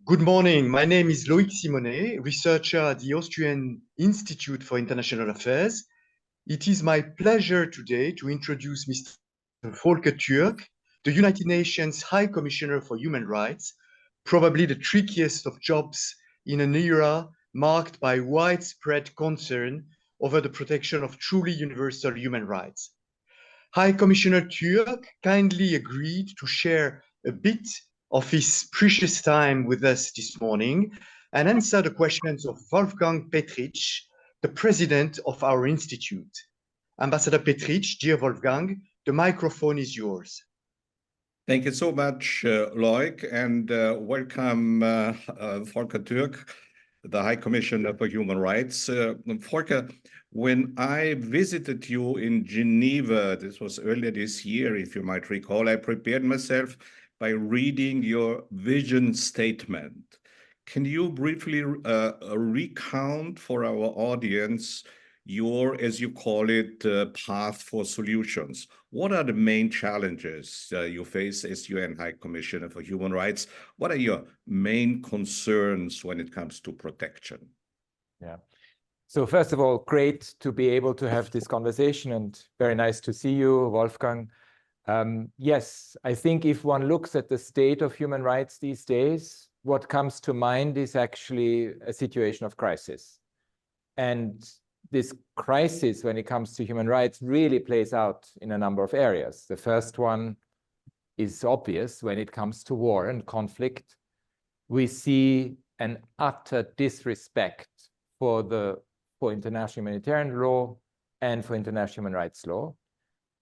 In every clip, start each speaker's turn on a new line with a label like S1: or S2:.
S1: Good morning. My name is Loïc Simonet, researcher at the Austrian Institute for International Affairs. It is my pleasure today to introduce Mr. Volker Türk, the United Nations High Commissioner for Human Rights, probably the trickiest of jobs in an era marked by widespread concern over the protection of truly universal human rights. High Commissioner Türk kindly agreed to share a bit of his precious time with us this morning and answer the questions of Wolfgang Petritsch, the president of our institute. Ambassador Petritsch, dear Wolfgang, the microphone is yours.
S2: Thank you so much, Loic, and welcome, Volker Türk, the High Commissioner for Human Rights. Volker, when I visited you in Geneva, this was earlier this year, if you might recall, I prepared myself by reading your vision statement. Can you briefly recount for our audience your, as you call it, path for solutions? What are the main challenges you face as UN High Commissioner for Human Rights? What are your main concerns when it comes to protection?
S3: Yeah. So first of all, great to be able to have this conversation and very nice to see you, Wolfgang. Yes, I think if one looks at the state of human rights these days, what comes to mind is actually a situation of crisis. And this crisis, when it comes to human rights, really plays out in a number of areas. The first one is obvious when it comes to war and conflict. We see an utter disrespect for international humanitarian law and for international human rights law.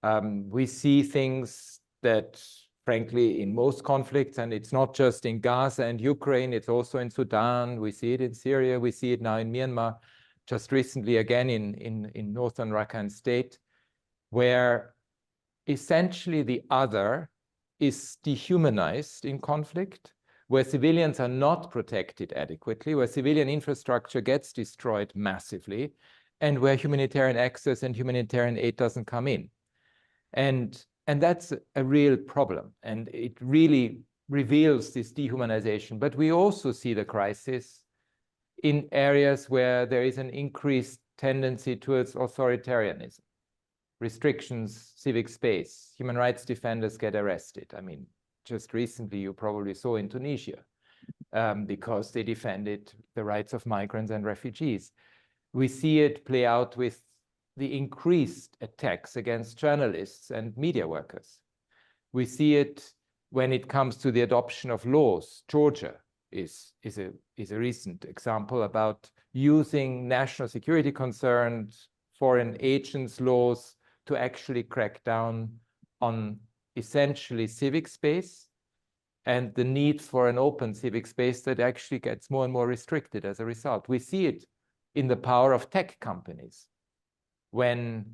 S3: We see things that, frankly, in most conflicts, and it's not just in Gaza and Ukraine, it's also in Sudan, we see it in Syria, we see it now in Myanmar, just recently again in northern Rakhine State, where essentially the other is dehumanized in conflict, where civilians are not protected adequately, where civilian infrastructure gets destroyed massively, and where humanitarian access and humanitarian aid doesn't come in. And that's a real problem, and it really reveals this dehumanization. But we also see the crisis in areas where there is an increased tendency towards authoritarianism, restrictions, civic space, human rights defenders get arrested. I mean, just recently you probably saw in Tunisia because they defended the rights of migrants and refugees. We see it play out with the increased attacks against journalists and media workers. We see it when it comes to the adoption of laws. Georgia is a recent example about using national security concerns, foreign agents laws to actually crack down on essentially civic space and the need for an open civic space that actually gets more and more restricted as a result. We see it in the power of tech companies when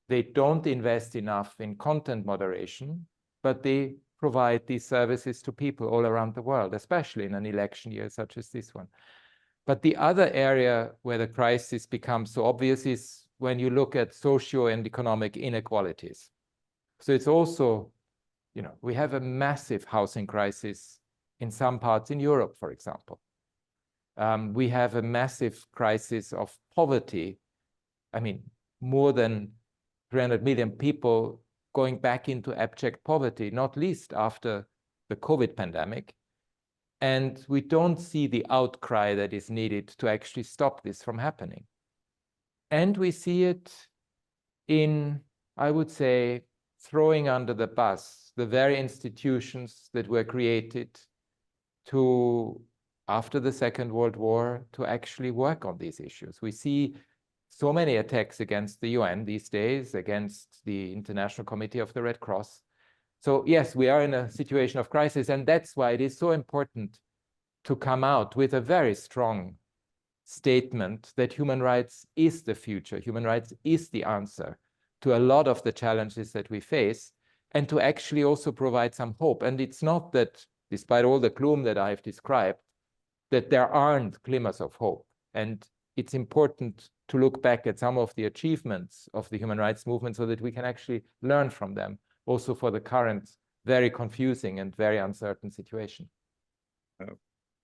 S3: they don't invest enough in content moderation, but they provide these services to people all around the world, especially in an election year such as this one. But the other area where the crisis becomes so obvious is when you look at socio and economic inequalities. So it's also, you know, we have a massive housing crisis in some parts in Europe, for example. We have a massive crisis of poverty. I mean, more than 300 million people going back into abject poverty, not least after the COVID pandemic. And we don't see the outcry that is needed to actually stop this from happening. And we see it in, I would say, throwing under the bus the very institutions that were created to, after the Second World War, to actually work on these issues. We see so many attacks against the UN these days, against the International Committee of the Red Cross. So yes, we are in a situation of crisis, and that's why it is so important to come out with a very strong statement that human rights is the future, human rights is the answer to a lot of the challenges that we face, and to actually also provide some hope. And it's not that, despite all the gloom that I've described, that there aren't glimmers of hope. And it's important to look back at some of the achievements of the human rights movement so that we can actually learn from them, also for the current very confusing and very uncertain situation.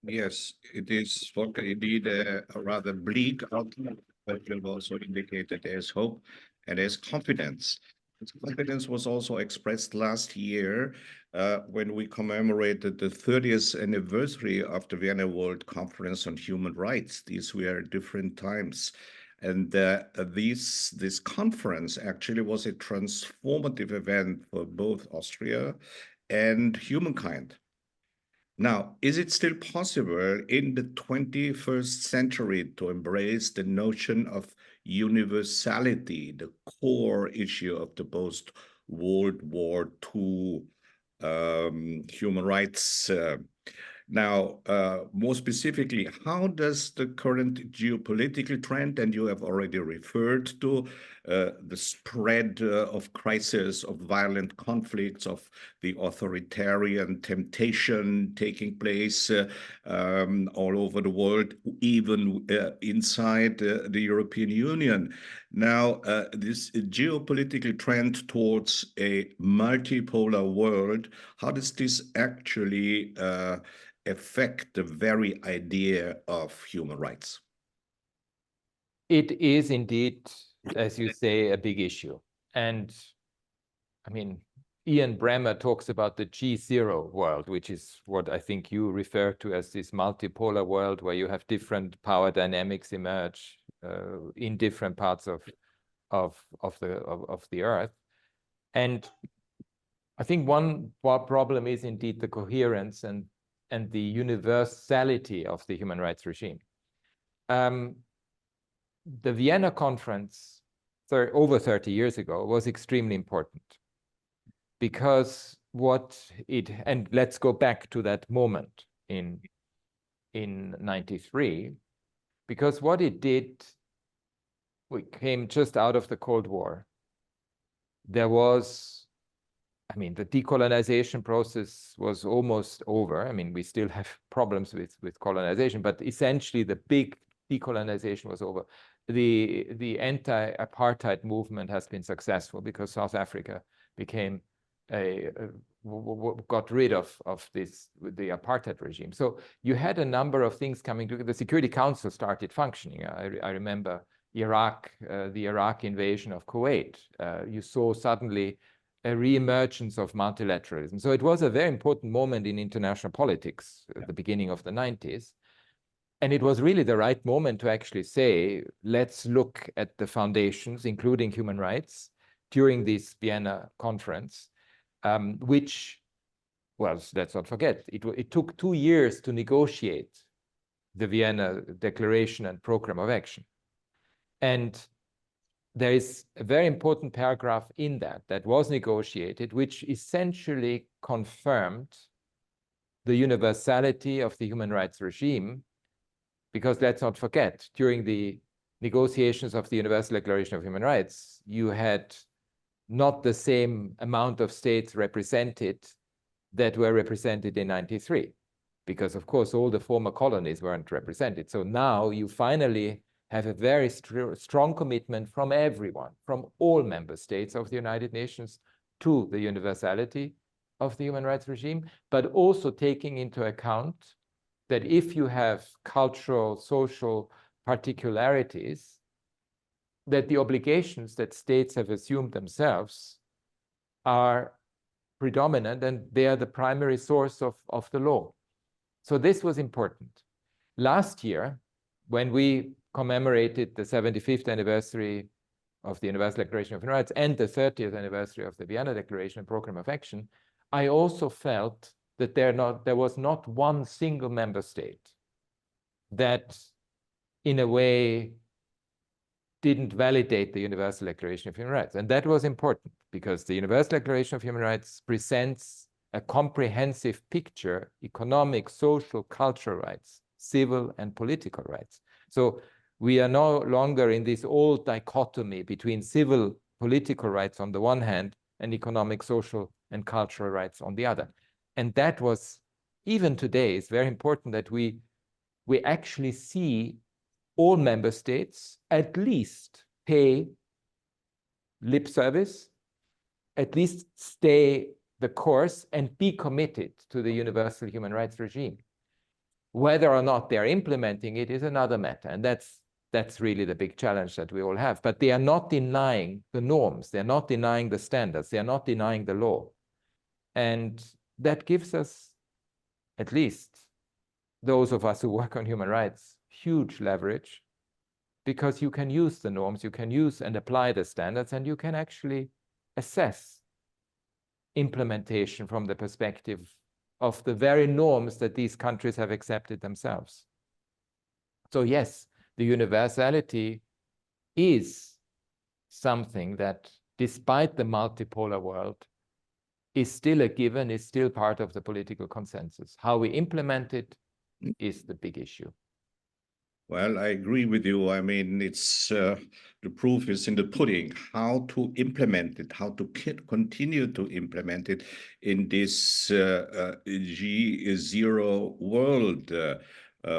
S2: Yes, it is, Volker, indeed a rather bleak outlook, but you've also indicated there's hope and there's confidence. This confidence was also expressed last year when we commemorated the 30th anniversary of the Vienna World Conference on Human Rights. These were different times. And this conference actually was a transformative event for both Austria and humankind. Now, is it still possible in the 21st century to embrace the notion of universality, the core issue of the post-World War II human rights? Now, more specifically, how does the current geopolitical trend, and you have already referred to the spread of crisis, of violent conflicts, of the authoritarian temptation taking place all over the world, even inside the European Union. Now, this geopolitical trend towards a multipolar world, how does this actually affect the very idea of human rights?
S3: It is indeed, as you say, a big issue. And I mean, Ian Bremmer talks about the G0 world, which is what I think you refer to as this multipolar world where you have different power dynamics emerge in different parts of the earth. And I think one problem is indeed the coherence and the universality of the human rights regime. The Vienna conference over 30 years ago was extremely important because and let's go back to that moment in 93, because what it did, we came just out of the Cold War. There was, I mean, the decolonization process was almost over. I mean, we still have problems with colonization, but essentially the big decolonization was over. The anti-apartheid movement has been successful because South Africa became got rid of the apartheid regime. So you had a number of things coming together. The Security Council started functioning. I remember Iraq, the Iraq invasion of Kuwait. You saw suddenly a re-emergence of multilateralism. So it was a very important moment in international politics at the beginning of the 90s. And it was really the right moment to actually say, let's look at the foundations, including human rights, during this Vienna conference, which, well, let's not forget, it took 2 years to negotiate the Vienna Declaration and Program of Action. And there is a very important paragraph in that was negotiated, which essentially confirmed the universality of the human rights regime, because let's not forget, during the negotiations of the Universal Declaration of Human Rights, you had not the same amount of states represented that were represented in 93, because of course all the former colonies weren't represented. So now you finally have a very strong commitment from everyone, from all member states of the United Nations, to the universality of the human rights regime, but also taking into account that if you have cultural, social particularities, that the obligations that states have assumed themselves are predominant, and they are the primary source of the law. So this was important. Last year, when we commemorated the 75th anniversary of the Universal Declaration of Human Rights and the 30th anniversary of the Vienna Declaration and Program of Action, I also felt that there was not one single member state that, in a way, didn't validate the Universal Declaration of Human Rights. And that was important because the Universal Declaration of Human Rights presents a comprehensive picture: economic, social, cultural rights, civil and political rights. So we are no longer in this old dichotomy between civil, political rights on the one hand and economic, social and cultural rights on the other. And that was, even today, it's very important that we actually see all member states at least pay lip service, at least stay the course and be committed to the universal human rights regime. Whether or not they're implementing it is another matter. And that's really the big challenge that we all have. But they are not denying the norms. They're not denying the standards. They're not denying the law. And that gives us, at least those of us who work on human rights, huge leverage, because you can use the norms, you can use and apply the standards, and you can actually assess implementation from the perspective of the very norms that these countries have accepted themselves. So yes, the universality is something that, despite the multipolar world, is still a given, is still part of the political consensus. How we implement it is the big issue.
S2: Well, I agree with you. I mean, it's the proof is in the pudding. How to implement it, how to continue to implement it in this G0 world,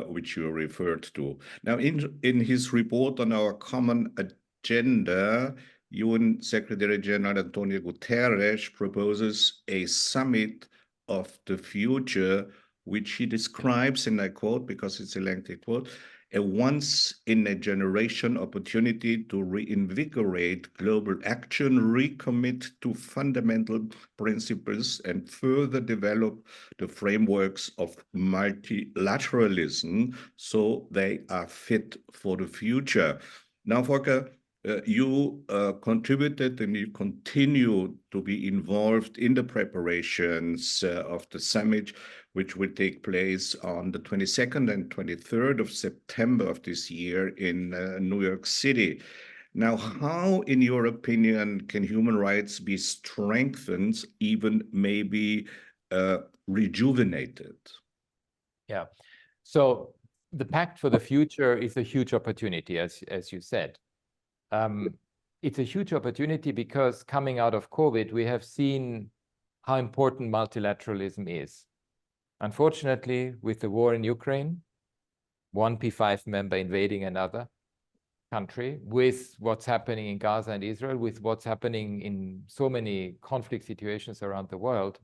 S2: which you referred to. Now, in his report on our common agenda, UN Secretary General Antonio Guterres proposes a summit of the future, which he describes, and I quote because it's a lengthy quote, a once-in-a-generation opportunity to reinvigorate global action, recommit to fundamental principles, and further develop the frameworks of multilateralism so they are fit for the future. Now, Volker, you contributed and you continue to be involved in the preparations of the summit, which will take place on the 22nd and 23rd of September of this year in New York City. Now, how, in your opinion, can human rights be strengthened, even maybe rejuvenated?
S3: Yeah. So the Pact for the Future is a huge opportunity, as you said. It's a huge opportunity because coming out of COVID, we have seen how important multilateralism is. Unfortunately, with the war in Ukraine, one P5 member invading another country, with what's happening in Gaza and Israel, with what's happening in so many conflict situations around the world,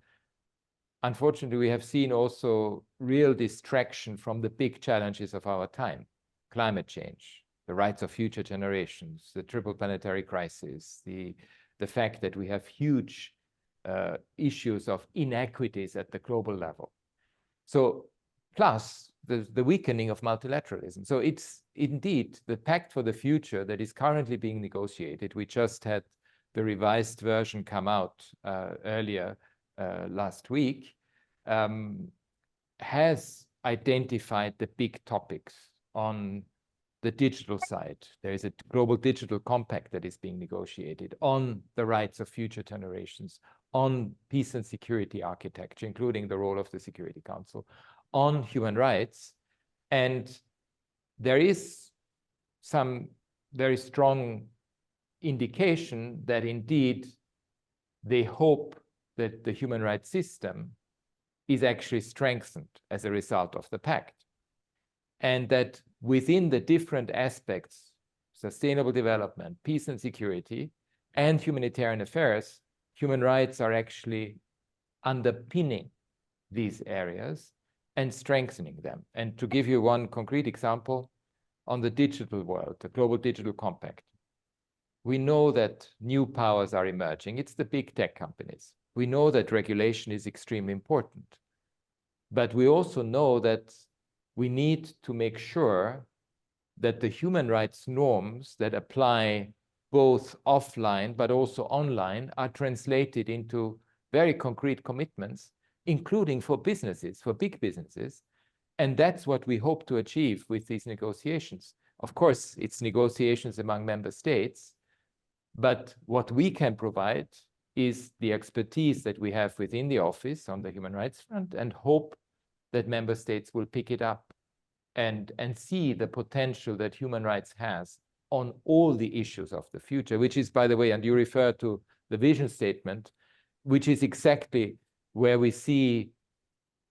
S3: unfortunately, we have seen also real distraction from the big challenges of our time: climate change, the rights of future generations, the triple planetary crisis, the fact that we have huge issues of inequities at the global level. So, plus the weakening of multilateralism. So it's indeed the Pact for the Future that is currently being negotiated. We just had the revised version come out earlier last week, has identified the big topics on the digital side. There is a global digital compact that is being negotiated on the rights of future generations, on peace and security architecture, including the role of the Security Council, on human rights. And there is some very strong indication that indeed they hope that the human rights system is actually strengthened as a result of the pact. And that within the different aspects, sustainable development, peace and security, and humanitarian affairs, human rights are actually underpinning these areas and strengthening them. And to give you one concrete example, on the digital world, the Global Digital Compact, we know that new powers are emerging. It's the big tech companies. We know that regulation is extremely important. But we also know that we need to make sure that the human rights norms that apply both offline but also online are translated into very concrete commitments, including for businesses, for big businesses. And that's what we hope to achieve with these negotiations. Of course, it's negotiations among member states, but what we can provide is the expertise that we have within the office on the human rights front, and hope that member states will pick it up and see the potential that human rights has on all the issues of the future, which is, by the way, and you refer to the vision statement, which is exactly where we see,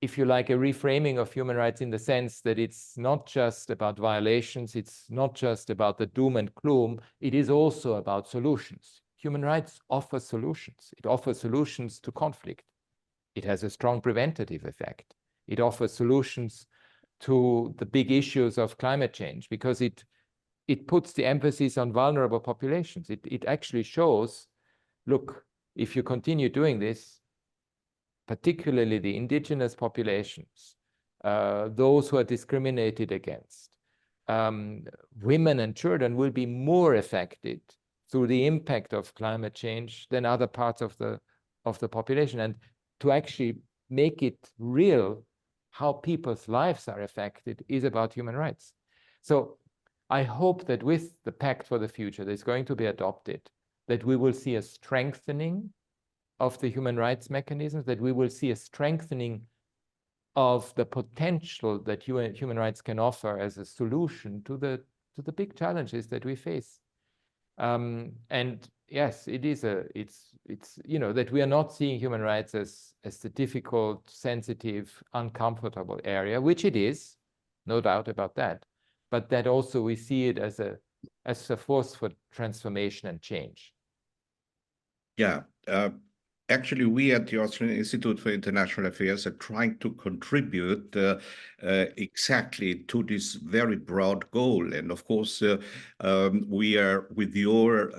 S3: if you like, a reframing of human rights in the sense that it's not just about violations, it's not just about the doom and gloom, it is also about solutions. Human rights offer solutions. It offers solutions to conflict. It has a strong preventative effect. It offers solutions to the big issues of climate change, because it puts the emphasis on vulnerable populations. It actually shows, look, if you continue doing this, particularly the indigenous populations, those who are discriminated against, women and children will be more affected through the impact of climate change than other parts of the population. And to actually make it real how people's lives are affected is about human rights. So I hope that with the Pact for the Future that's going to be adopted, that we will see a strengthening of the human rights mechanisms, that we will see a strengthening of the potential that human rights can offer as a solution to the big challenges that we face. And yes, it's you know, that we are not seeing human rights as the difficult, sensitive, uncomfortable area, which it is, no doubt about that, but that also we see it as a force for transformation and change.
S2: Yeah. Actually, we at the Austrian Institute for International Affairs are trying to contribute exactly to this very broad goal. And of course, we are, with your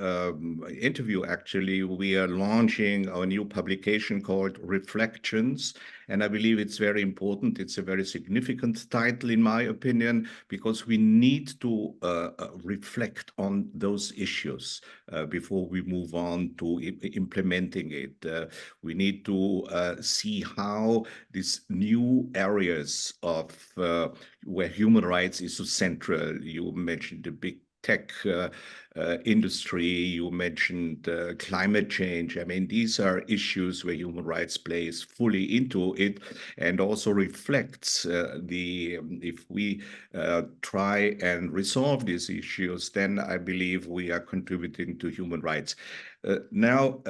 S2: interview, actually, we are launching our new publication called Reflections. And I believe it's very important. It's a very significant title, in my opinion, because we need to reflect on those issues before we move on to implementing it. We need to see how these new areas of where human rights is so central. You mentioned the big tech industry, you mentioned climate change. I mean, these are issues where human rights plays fully into it and also reflects if we try and resolve these issues, then I believe we are contributing to human rights. Now,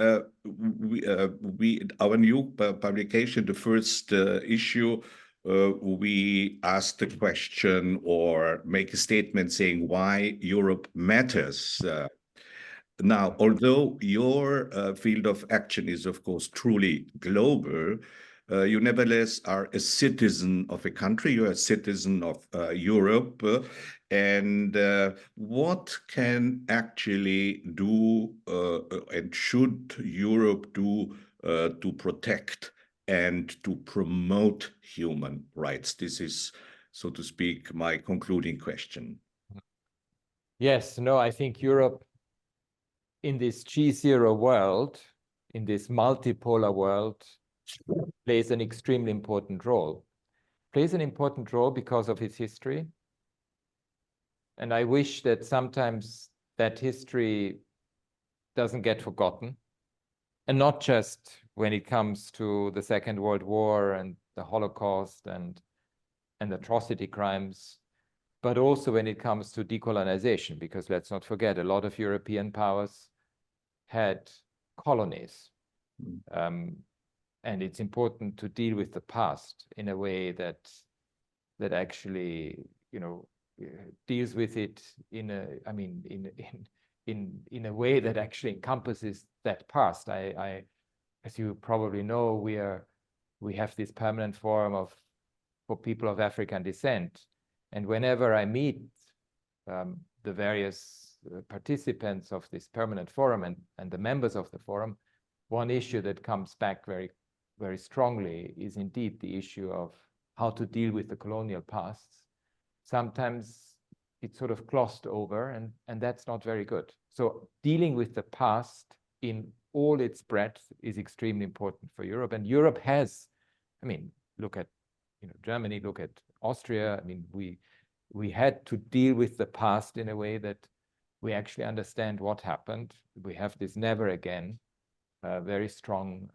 S2: our new publication, the first issue, we asked the question or make a statement saying why Europe matters. Now, although your field of action is, of course, truly global, you nevertheless are a citizen of a country, you're a citizen of Europe. And what can actually do and should Europe do to protect and to promote human rights? This is, so to speak, my concluding question.
S3: Yes, no, I think Europe, in this G0 world, in this multipolar world, plays an extremely important role. Plays an important role because of its history. And I wish that sometimes that history doesn't get forgotten. And not just when it comes to the Second World War and the Holocaust and atrocity crimes, but also when it comes to decolonization, because let's not forget, a lot of European powers had colonies. And it's important to deal with the past in a way that actually, you know, deals with it in a way that actually encompasses that past. As you probably know, we have this permanent forum for people of African descent, and whenever I meet the various participants of this permanent forum and the members of the forum, one issue that comes back very, very strongly is indeed the issue of how to deal with the colonial pasts. Sometimes it's sort of glossed over, and that's not very good. So dealing with the past in all its breadth is extremely important for Europe. And Europe has, I mean, look at, you know, Germany, look at Austria. I mean, we had to deal with the past in a way that we actually understand what happened. We have this never again, very strong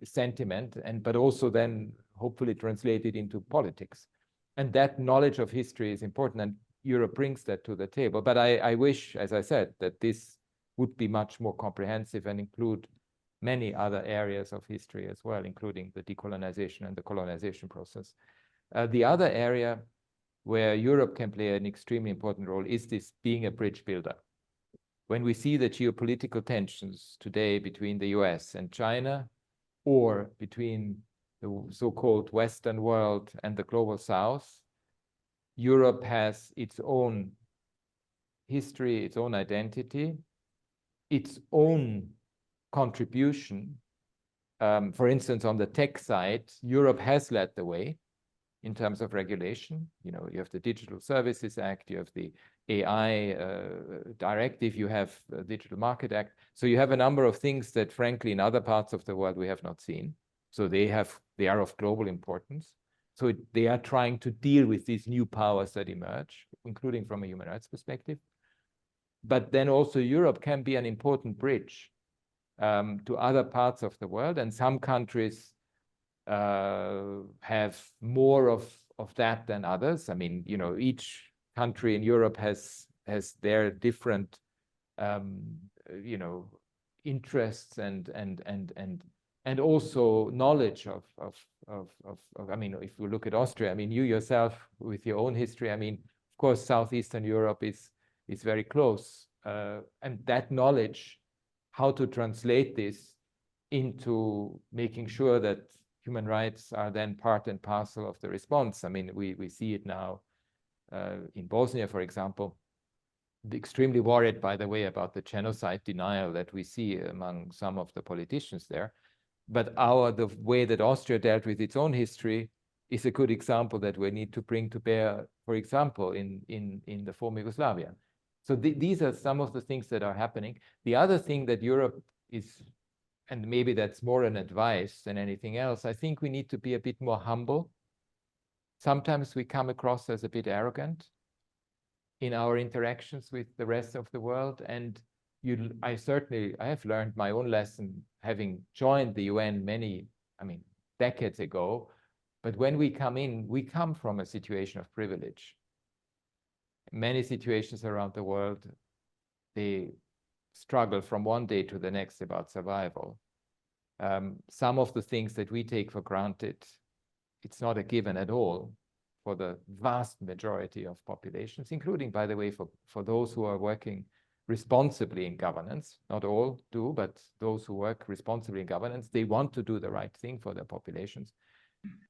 S3: sentiment, but also then hopefully translated into politics. And that knowledge of history is important, and Europe brings that to the table. But I wish, as I said, that this would be much more comprehensive and include many other areas of history as well, including the decolonization and the colonization process. The other area where Europe can play an extremely important role is this being a bridge builder. When we see the geopolitical tensions today between the US and China, or between the so-called Western world and the global South, Europe has its own history, its own identity, its own contribution. For instance, on the tech side, Europe has led the way in terms of regulation. You know, you have the Digital Services Act, you have the AI directive, you have the Digital Market Act. So you have a number of things that, frankly, in other parts of the world we have not seen. So they are of global importance. So they are trying to deal with these new powers that emerge, including from a human rights perspective. But then also Europe can be an important bridge to other parts of the world, and some countries have more of that than others. I mean, you know, each country in Europe has their different, you know, interests and also knowledge of. I mean, if we look at Austria, I mean, you yourself with your own history, I mean, of course, Southeastern Europe is very close, and that knowledge, how to translate this into making sure that human rights are then part and parcel of the response. I mean, we see it now in Bosnia, for example, extremely worried, by the way, about the genocide denial that we see among some of the politicians there. But the way that Austria dealt with its own history is a good example that we need to bring to bear, for example, in the former Yugoslavia. So these are some of the things that are happening. The other thing that Europe is, and maybe that's more an advice than anything else, I think we need to be a bit more humble. Sometimes we come across as a bit arrogant in our interactions with the rest of the world. And I have learned my own lesson having joined the UN decades ago. But when we come in, we come from a situation of privilege. Many situations around the world, they struggle from one day to the next about survival. Some of the things that we take for granted, it's not a given at all for the vast majority of populations, including, by the way, for those who are working responsibly in governance. Not all do, but those who work responsibly in governance, they want to do the right thing for their populations.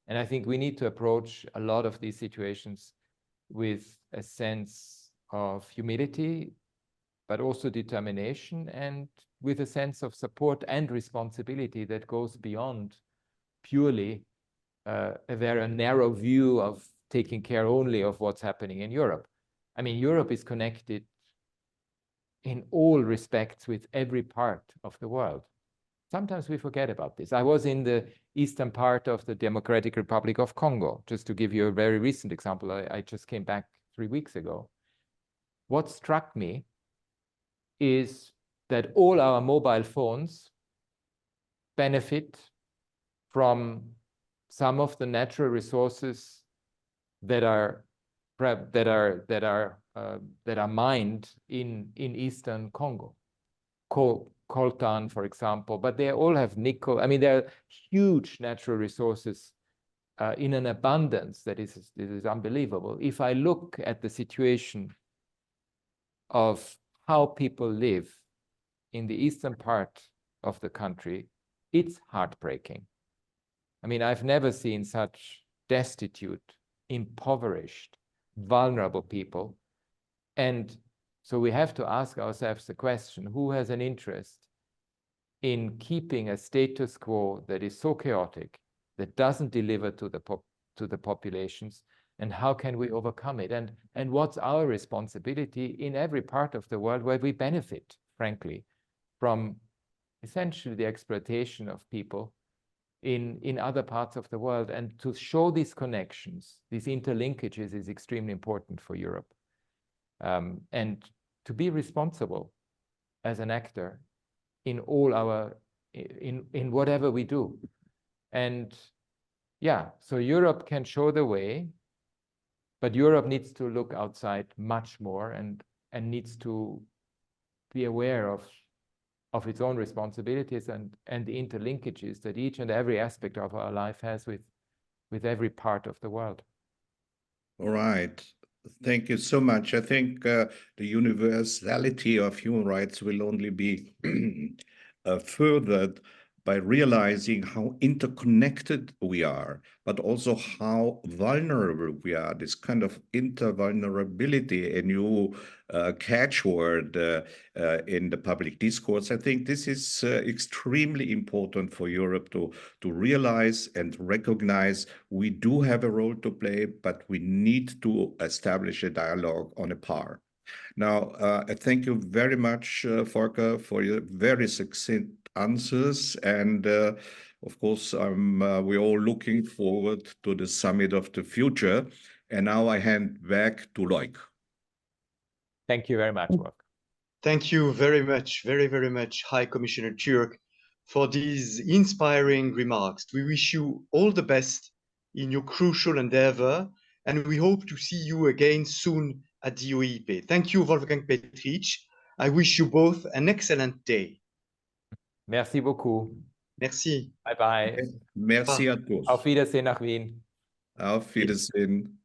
S3: And I think we need to approach a lot of these situations with a sense of humility, but also determination, and with a sense of support and responsibility that goes beyond purely a very narrow view of taking care only of what's happening in Europe. I mean, Europe is connected in all respects with every part of the world. Sometimes we forget about this. I was in the eastern part of the Democratic Republic of Congo, just to give you a very recent example. I just came back 3 weeks ago. What struck me is that all our mobile phones benefit from some of the natural resources that are mined in eastern Congo. Coltan, for example, but they all have nickel. I mean, there are huge natural resources in an abundance that is unbelievable. If I look at the situation of how people live in the eastern part of the country, it's heartbreaking. I mean, I've never seen such destitute, impoverished, vulnerable people. And so we have to ask ourselves the question, who has an interest in keeping a status quo that is so chaotic, that doesn't deliver to the populations, and how can we overcome it? And what's our responsibility in every part of the world where we benefit, frankly, from essentially the exploitation of people in other parts of the world? And to show these connections, these interlinkages, is extremely important for Europe. And to be responsible as an actor in all our, in whatever we do. And yeah, so Europe can show the way, but Europe needs to look outside much more and needs to be aware of its own responsibilities and the interlinkages that each and every aspect of our life has with every part of the world.
S2: All right. Thank you so much. I think the universality of human rights will only be furthered by realizing how interconnected we are, but also how vulnerable we are. This kind of intervulnerability, a new catchword in the public discourse. I think this is extremely important for Europe to realize and recognize we do have a role to play, but we need to establish a dialogue on a par. Now, I thank you very much, Volker, for your very succinct answers. And of course, we're all looking forward to the summit of the future. And now I hand back to Loic.
S3: Thank you very much, Wolfgang.
S1: Thank you very much, very much, High Commissioner Türk, for these inspiring remarks. We wish you all the best in your crucial endeavor, and we hope to see you again soon at the oiip. Thank you, Wolfgang Petritsch. I wish you both an excellent day.
S3: Merci beaucoup.
S1: Merci.
S3: Bye bye.
S2: Merci à tous.
S3: Auf Wiedersehen nach Wien.
S2: Auf Wiedersehen.